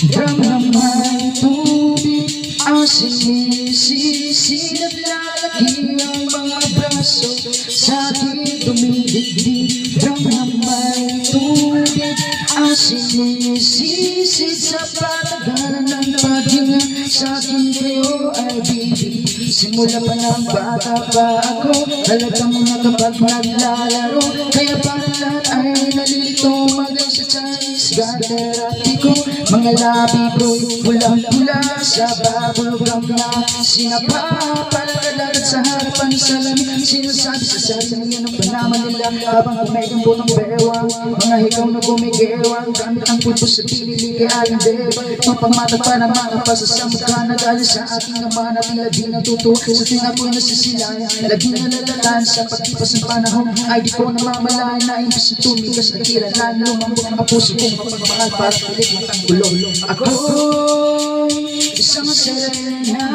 Drum na may tubig ang sinisisid, lalaki ang mga braso sa aking dumidigdig. Drum na may tubig ang sinisisid sa patagalan ng paghinga sa akin kayo ay bibig. Simula pa ng bata pa ako, halagang mga kapag naglalaro, kaya parang lahat ay nalilito magaling sa Chinese garterati ko. Mga labi ko'y pulang-pula sa bubble gum na sinapapalagad sa harapan sa lamig. Sinasabi sa sarili niya ng panaman nila habang kumegambot ang bewang. Mga higaw na gumigewang gamit ang pulpo sa pinili kay Aling Deba. Mapangmatag pa na mga pasasamot ka na galing sa aking ama na tila di natuto sa tuwing ako'y nasisilayan. Laging nalalalaan sa pagtipas ng panahon ay di ko namamalayan na imbis na tumigas na tira na lumambot ang puso kong mapagmahal para pilit matanggulo. Ako'y isang serena